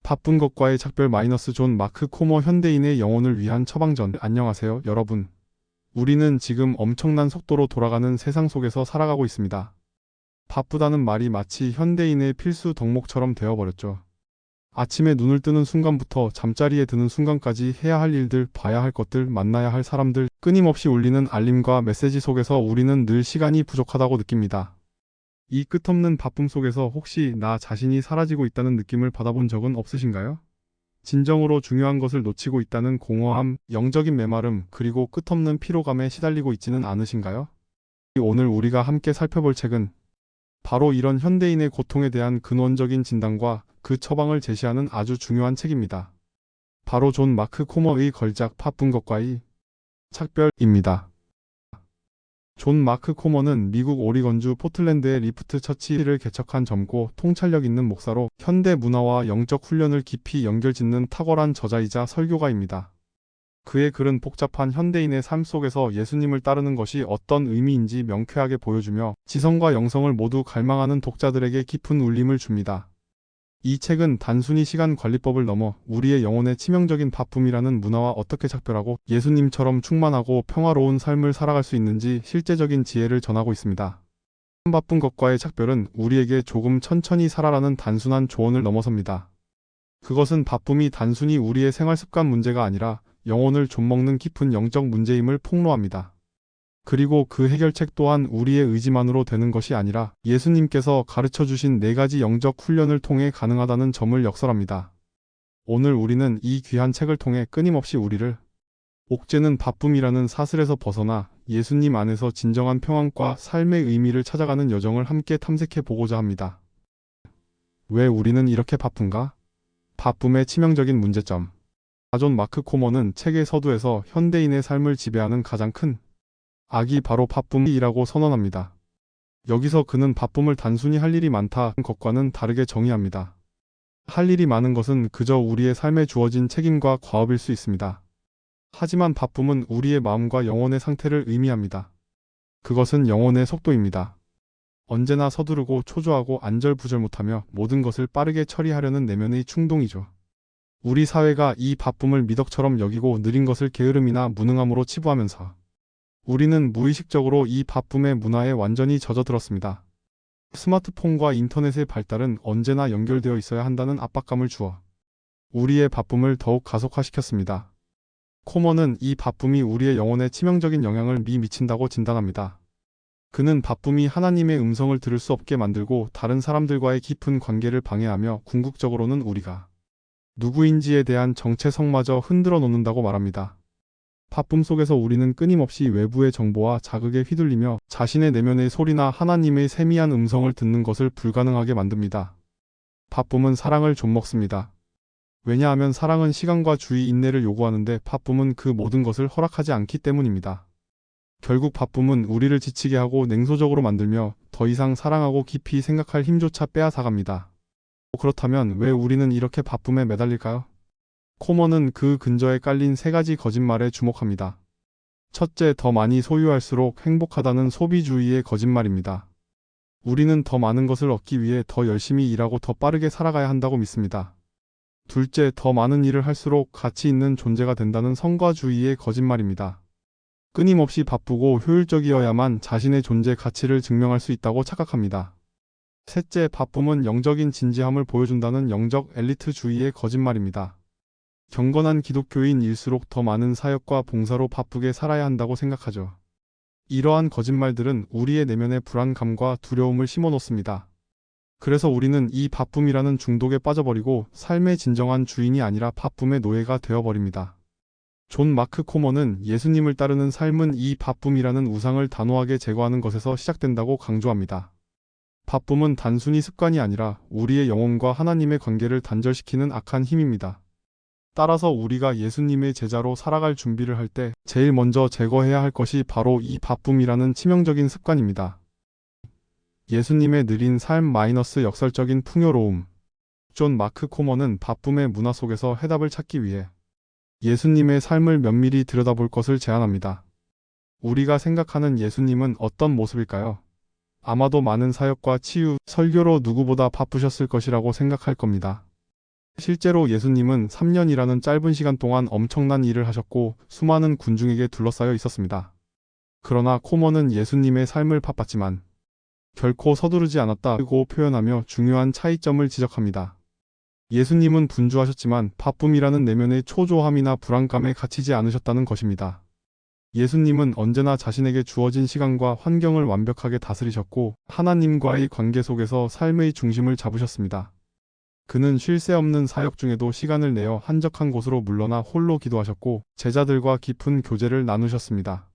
바쁜 것과의 작별 마이너스 존 마크 코머 현대인의 영혼을 위한 처방전. 안녕하세요, 여러분. 우리는 지금 엄청난 속도로 돌아가는 세상 속에서 살아가고 있습니다. 바쁘다는 말이 마치 현대인의 필수 덕목처럼 되어버렸죠. 아침에 눈을 뜨는 순간부터 잠자리에 드는 순간까지 해야 할 일들, 봐야 할 것들, 만나야 할 사람들, 끊임없이 울리는 알림과 메시지 속에서 우리는 늘 시간이 부족하다고 느낍니다. 이 끝없는 바쁨 속에서 혹시 나 자신이 사라지고 있다는 느낌을 받아본 적은 없으신가요? 진정으로 중요한 것을 놓치고 있다는 공허함, 영적인 메마름, 그리고 끝없는 피로감에 시달리고 있지는 않으신가요? 오늘 우리가 함께 살펴볼 책은 바로 이런 현대인의 고통에 대한 근원적인 진단과 그 처방을 제시하는 아주 중요한 책입니다. 바로 존 마크 코머의 걸작 바쁜 것과의 작별입니다. 존 마크 코머는 미국 오리건주 포틀랜드의 리프트 처치를 개척한 젊고 통찰력 있는 목사로 현대 문화와 영적 훈련을 깊이 연결짓는 탁월한 저자이자 설교가입니다. 그의 글은 복잡한 현대인의 삶 속에서 예수님을 따르는 것이 어떤 의미인지 명쾌하게 보여주며 지성과 영성을 모두 갈망하는 독자들에게 깊은 울림을 줍니다. 이 책은 단순히 시간 관리법을 넘어 우리의 영혼의 치명적인 바쁨이라는 문화와 어떻게 작별하고 예수님처럼 충만하고 평화로운 삶을 살아갈 수 있는지 실제적인 지혜를 전하고 있습니다. 바쁜 것과의 작별은 우리에게 조금 천천히 살아라는 단순한 조언을 넘어섭니다. 그것은 바쁨이 단순히 우리의 생활 습관 문제가 아니라 영혼을 좀먹는 깊은 영적 문제임을 폭로합니다. 그리고 그 해결책 또한 우리의 의지만으로 되는 것이 아니라 예수님께서 가르쳐주신 4가지 영적 훈련을 통해 가능하다는 점을 역설합니다. 오늘 우리는 이 귀한 책을 통해 끊임없이 우리를 옥죄는 바쁨이라는 사슬에서 벗어나 예수님 안에서 진정한 평안과 삶의 의미를 찾아가는 여정을 함께 탐색해 보고자 합니다. 왜 우리는 이렇게 바쁜가? 바쁨의 치명적인 문제점. 존 마크 코머는 책의 서두에서 현대인의 삶을 지배하는 가장 큰 악이 바로 바쁨이라고 선언합니다. 여기서 그는 바쁨을 단순히 할 일이 많다는 것과는 다르게 정의합니다. 할 일이 많은 것은 그저 우리의 삶에 주어진 책임과 과업일 수 있습니다. 하지만 바쁨은 우리의 마음과 영혼의 상태를 의미합니다. 그것은 영혼의 속도입니다. 언제나 서두르고 초조하고 안절부절 못하며 모든 것을 빠르게 처리하려는 내면의 충동이죠. 우리 사회가 이 바쁨을 미덕처럼 여기고 느린 것을 게으름이나 무능함으로 치부하면서 우리는 무의식적으로 이 바쁨의 문화에 완전히 젖어들었습니다. 스마트폰과 인터넷의 발달은 언제나 연결되어 있어야 한다는 압박감을 주어 우리의 바쁨을 더욱 가속화시켰습니다. 코머는 이 바쁨이 우리의 영혼에 치명적인 영향을 미친다고 진단합니다. 그는 바쁨이 하나님의 음성을 들을 수 없게 만들고 다른 사람들과의 깊은 관계를 방해하며 궁극적으로는 우리가 누구인지에 대한 정체성마저 흔들어 놓는다고 말합니다. 바쁨 속에서 우리는 끊임없이 외부의 정보와 자극에 휘둘리며 자신의 내면의 소리나 하나님의 세미한 음성을 듣는 것을 불가능하게 만듭니다. 바쁨은 사랑을 좀먹습니다. 왜냐하면 사랑은 시간과 주의 인내를 요구하는데 바쁨은 그 모든 것을 허락하지 않기 때문입니다. 결국 바쁨은 우리를 지치게 하고 냉소적으로 만들며 더 이상 사랑하고 깊이 생각할 힘조차 빼앗아갑니다. 그렇다면 왜 우리는 이렇게 바쁨에 매달릴까요? 코머는 그 근저에 깔린 3가지 거짓말에 주목합니다. 첫째, 더 많이 소유할수록 행복하다는 소비주의의 거짓말입니다. 우리는 더 많은 것을 얻기 위해 더 열심히 일하고 더 빠르게 살아가야 한다고 믿습니다. 둘째, 더 많은 일을 할수록 가치 있는 존재가 된다는 성과주의의 거짓말입니다. 끊임없이 바쁘고 효율적이어야만 자신의 존재 가치를 증명할 수 있다고 착각합니다. 셋째, 바쁨은 영적인 진지함을 보여준다는 영적 엘리트주의의 거짓말입니다. 경건한 기독교인일수록 더 많은 사역과 봉사로 바쁘게 살아야 한다고 생각하죠. 이러한 거짓말들은 우리의 내면의 불안감과 두려움을 심어놓습니다. 그래서 우리는 이 바쁨이라는 중독에 빠져버리고 삶의 진정한 주인이 아니라 바쁨의 노예가 되어버립니다. 존 마크 코머는 예수님을 따르는 삶은 이 바쁨이라는 우상을 단호하게 제거하는 것에서 시작된다고 강조합니다. 바쁨은 단순히 습관이 아니라 우리의 영혼과 하나님의 관계를 단절시키는 악한 힘입니다. 따라서 우리가 예수님의 제자로 살아갈 준비를 할 때 제일 먼저 제거해야 할 것이 바로 이 바쁨이라는 치명적인 습관입니다. 예수님의 느린 삶 마이너스 역설적인 풍요로움. 존 마크 코머는 바쁨의 문화 속에서 해답을 찾기 위해 예수님의 삶을 면밀히 들여다볼 것을 제안합니다. 우리가 생각하는 예수님은 어떤 모습일까요? 아마도 많은 사역과 치유, 설교로 누구보다 바쁘셨을 것이라고 생각할 겁니다. 실제로 예수님은 3년이라는 짧은 시간 동안 엄청난 일을 하셨고 수많은 군중에게 둘러싸여 있었습니다. 그러나 코머는 예수님의 삶을 바빴지만 결코 서두르지 않았다고 표현하며 중요한 차이점을 지적합니다. 예수님은 분주하셨지만 바쁨이라는 내면의 초조함이나 불안감에 갇히지 않으셨다는 것입니다. 예수님은 언제나 자신에게 주어진 시간과 환경을 완벽하게 다스리셨고 하나님과의 관계 속에서 삶의 중심을 잡으셨습니다. 그는 쉴 새 없는 사역 중에도 시간을 내어 한적한 곳으로 물러나 홀로 기도하셨고 제자들과 깊은 교제를 나누셨습니다.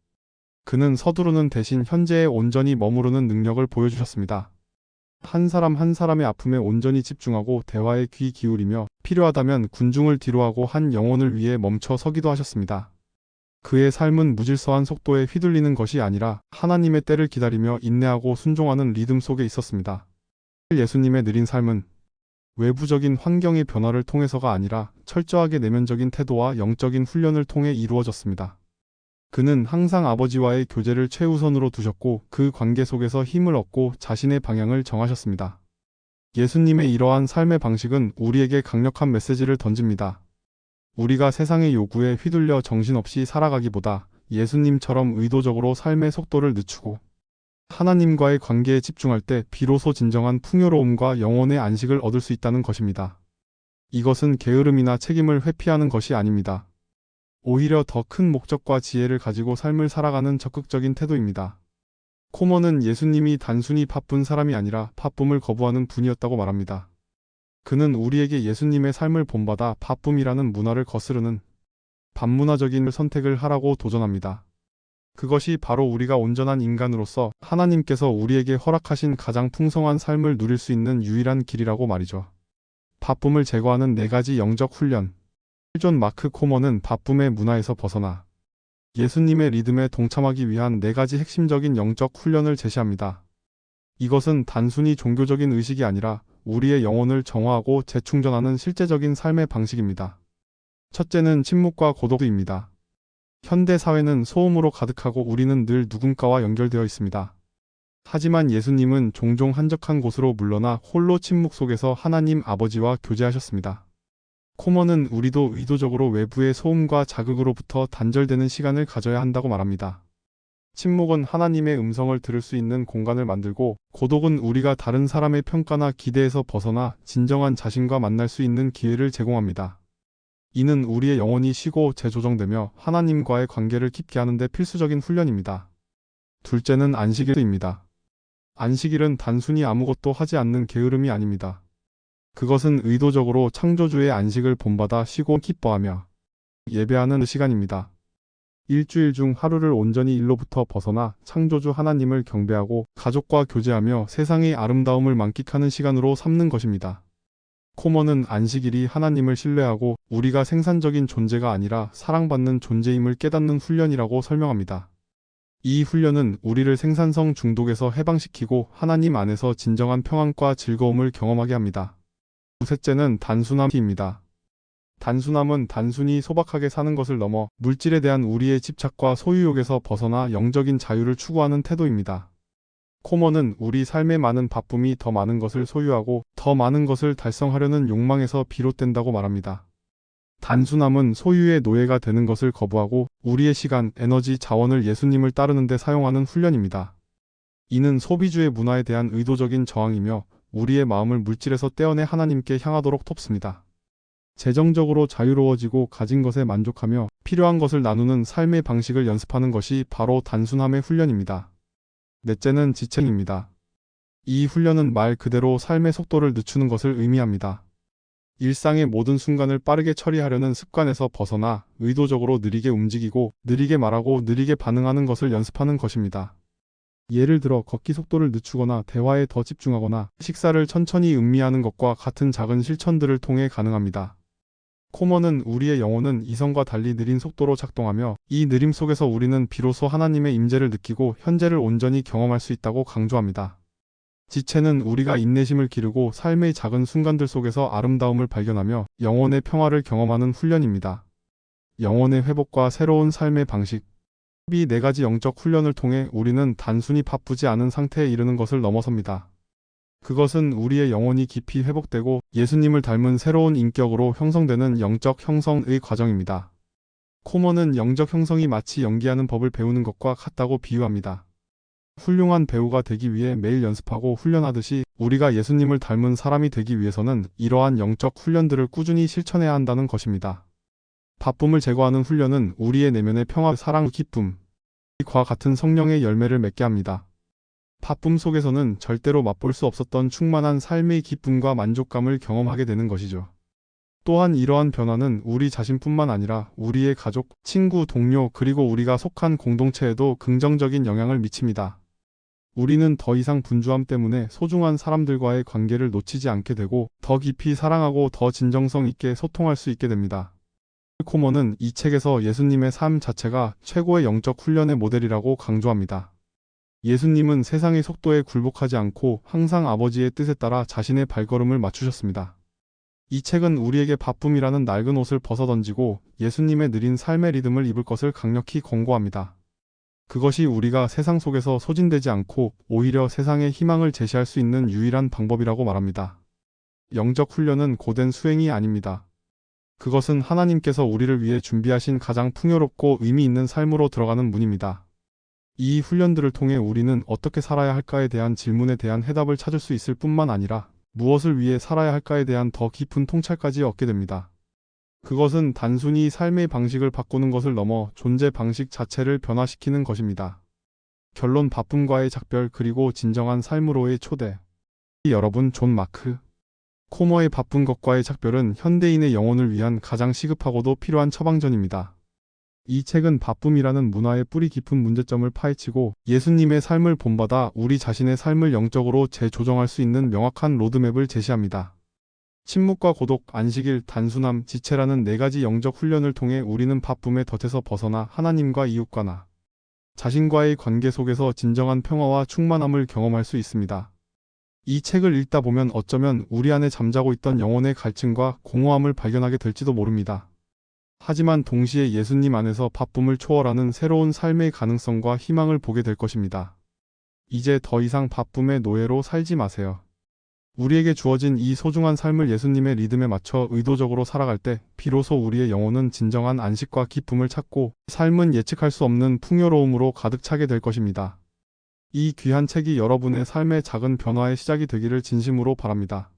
그는 서두르는 대신 현재에 온전히 머무르는 능력을 보여주셨습니다. 한 사람 한 사람의 아픔에 온전히 집중하고 대화에 귀 기울이며 필요하다면 군중을 뒤로하고 한 영혼을 위해 멈춰 서기도 하셨습니다. 그의 삶은 무질서한 속도에 휘둘리는 것이 아니라 하나님의 때를 기다리며 인내하고 순종하는 리듬 속에 있었습니다. 예수님의 느린 삶은 외부적인 환경의 변화를 통해서가 아니라 철저하게 내면적인 태도와 영적인 훈련을 통해 이루어졌습니다. 그는 항상 아버지와의 교제를 최우선으로 두셨고 그 관계 속에서 힘을 얻고 자신의 방향을 정하셨습니다. 예수님의 이러한 삶의 방식은 우리에게 강력한 메시지를 던집니다. 우리가 세상의 요구에 휘둘려 정신없이 살아가기보다 예수님처럼 의도적으로 삶의 속도를 늦추고 하나님과의 관계에 집중할 때 비로소 진정한 풍요로움과 영혼의 안식을 얻을 수 있다는 것입니다. 이것은 게으름이나 책임을 회피하는 것이 아닙니다. 오히려 더 큰 목적과 지혜를 가지고 삶을 살아가는 적극적인 태도입니다. 코머는 예수님이 단순히 바쁜 사람이 아니라 바쁨을 거부하는 분이었다고 말합니다. 그는 우리에게 예수님의 삶을 본받아 바쁨이라는 문화를 거스르는 반문화적인 선택을 하라고 도전합니다. 그것이 바로 우리가 온전한 인간으로서 하나님께서 우리에게 허락하신 가장 풍성한 삶을 누릴 수 있는 유일한 길이라고 말이죠. 바쁨을 제거하는 4가지 영적 훈련. 존 마크 코머는 바쁨의 문화에서 벗어나 예수님의 리듬에 동참하기 위한 4가지 핵심적인 영적 훈련을 제시합니다. 이것은 단순히 종교적인 의식이 아니라 우리의 영혼을 정화하고 재충전하는 실제적인 삶의 방식입니다. 첫째는 침묵과 고독입니다. 현대 사회는 소음으로 가득하고 우리는 늘 누군가와 연결되어 있습니다. 하지만 예수님은 종종 한적한 곳으로 물러나 홀로 침묵 속에서 하나님 아버지와 교제하셨습니다. 코머는 우리도 의도적으로 외부의 소음과 자극으로부터 단절되는 시간을 가져야 한다고 말합니다. 침묵은 하나님의 음성을 들을 수 있는 공간을 만들고 고독은 우리가 다른 사람의 평가나 기대에서 벗어나 진정한 자신과 만날 수 있는 기회를 제공합니다. 이는 우리의 영혼이 쉬고 재조정되며 하나님과의 관계를 깊게 하는 데 필수적인 훈련입니다. 둘째는 안식일입니다. 안식일은 단순히 아무것도 하지 않는 게으름이 아닙니다. 그것은 의도적으로 창조주의 안식을 본받아 쉬고 기뻐하며 예배하는 시간입니다. 일주일 중 하루를 온전히 일로부터 벗어나 창조주 하나님을 경배하고 가족과 교제하며 세상의 아름다움을 만끽하는 시간으로 삼는 것입니다. 코머는 안식일이 하나님을 신뢰하고 우리가 생산적인 존재가 아니라 사랑받는 존재임을 깨닫는 훈련이라고 설명합니다. 이 훈련은 우리를 생산성 중독에서 해방시키고 하나님 안에서 진정한 평안과 즐거움을 경험하게 합니다. 셋째는 단순함입니다. 단순함은 단순히 소박하게 사는 것을 넘어 물질에 대한 우리의 집착과 소유욕에서 벗어나 영적인 자유를 추구하는 태도입니다. 코머는 우리 삶의 많은 바쁨이 더 많은 것을 소유하고 더 많은 것을 달성하려는 욕망에서 비롯된다고 말합니다. 단순함은 소유의 노예가 되는 것을 거부하고 우리의 시간, 에너지, 자원을 예수님을 따르는 데 사용하는 훈련입니다. 이는 소비주의 문화에 대한 의도적인 저항이며 우리의 마음을 물질에서 떼어내 하나님께 향하도록 돕습니다. 재정적으로 자유로워지고 가진 것에 만족하며 필요한 것을 나누는 삶의 방식을 연습하는 것이 바로 단순함의 훈련입니다. 넷째는 지체입니다. 이 훈련은 말 그대로 삶의 속도를 늦추는 것을 의미합니다. 일상의 모든 순간을 빠르게 처리하려는 습관에서 벗어나 의도적으로 느리게 움직이고 느리게 말하고 느리게 반응하는 것을 연습하는 것입니다. 예를 들어 걷기 속도를 늦추거나 대화에 더 집중하거나 식사를 천천히 음미하는 것과 같은 작은 실천들을 통해 가능합니다. 코머는 우리의 영혼은 이성과 달리 느린 속도로 작동하며 이 느림 속에서 우리는 비로소 하나님의 임재를 느끼고 현재를 온전히 경험할 수 있다고 강조합니다. 지체는 우리가 인내심을 기르고 삶의 작은 순간들 속에서 아름다움을 발견하며 영혼의 평화를 경험하는 훈련입니다. 영혼의 회복과 새로운 삶의 방식. 이 4가지 영적 훈련을 통해 우리는 단순히 바쁘지 않은 상태에 이르는 것을 넘어섭니다. 그것은 우리의 영혼이 깊이 회복되고 예수님을 닮은 새로운 인격으로 형성되는 영적 형성의 과정입니다. 코모는 영적 형성이 마치 연기하는 법을 배우는 것과 같다고 비유합니다. 훌륭한 배우가 되기 위해 매일 연습하고 훈련하듯이 우리가 예수님을 닮은 사람이 되기 위해서는 이러한 영적 훈련들을 꾸준히 실천해야 한다는 것입니다. 바쁨을 제거하는 훈련은 우리의 내면의 평화, 사랑, 기쁨, 과 같은 성령의 열매를 맺게 합니다. 바쁨 속에서는 절대로 맛볼 수 없었던 충만한 삶의 기쁨과 만족감을 경험하게 되는 것이죠. 또한 이러한 변화는 우리 자신뿐만 아니라 우리의 가족, 친구, 동료, 그리고 우리가 속한 공동체에도 긍정적인 영향을 미칩니다. 우리는 더 이상 분주함 때문에 소중한 사람들과의 관계를 놓치지 않게 되고 더 깊이 사랑하고 더 진정성 있게 소통할 수 있게 됩니다. 코모는 이 책에서 예수님의 삶 자체가 최고의 영적 훈련의 모델이라고 강조합니다. 예수님은 세상의 속도에 굴복하지 않고 항상 아버지의 뜻에 따라 자신의 발걸음을 맞추셨습니다. 이 책은 우리에게 바쁨이라는 낡은 옷을 벗어던지고 예수님의 느린 삶의 리듬을 입을 것을 강력히 권고합니다. 그것이 우리가 세상 속에서 소진되지 않고 오히려 세상에 희망을 제시할 수 있는 유일한 방법이라고 말합니다. 영적 훈련은 고된 수행이 아닙니다. 그것은 하나님께서 우리를 위해 준비하신 가장 풍요롭고 의미 있는 삶으로 들어가는 문입니다. 이 훈련들을 통해 우리는 어떻게 살아야 할까에 대한 질문에 대한 해답을 찾을 수 있을 뿐만 아니라 무엇을 위해 살아야 할까에 대한 더 깊은 통찰까지 얻게 됩니다. 그것은 단순히 삶의 방식을 바꾸는 것을 넘어 존재 방식 자체를 변화시키는 것입니다. 결론 바쁨과의 작별 그리고 진정한 삶으로의 초대. 여러분, 존 마크 코모의 바쁜 것과의 작별은 현대인의 영혼을 위한 가장 시급하고도 필요한 처방전입니다. 이 책은 바쁨이라는 문화의 뿌리 깊은 문제점을 파헤치고 예수님의 삶을 본받아 우리 자신의 삶을 영적으로 재조정할 수 있는 명확한 로드맵을 제시합니다. 침묵과 고독, 안식일, 단순함, 지체라는 4가지 영적 훈련을 통해 우리는 바쁨의 덫에서 벗어나 하나님과 이웃과 나 자신과의 관계 속에서 진정한 평화와 충만함을 경험할 수 있습니다. 이 책을 읽다 보면 어쩌면 우리 안에 잠자고 있던 영혼의 갈증과 공허함을 발견하게 될지도 모릅니다. 하지만 동시에 예수님 안에서 바쁨을 초월하는 새로운 삶의 가능성과 희망을 보게 될 것입니다. 이제 더 이상 바쁨의 노예로 살지 마세요. 우리에게 주어진 이 소중한 삶을 예수님의 리듬에 맞춰 의도적으로 살아갈 때 비로소 우리의 영혼은 진정한 안식과 기쁨을 찾고 삶은 예측할 수 없는 풍요로움으로 가득 차게 될 것입니다. 이 귀한 책이 여러분의 삶의 작은 변화의 시작이 되기를 진심으로 바랍니다.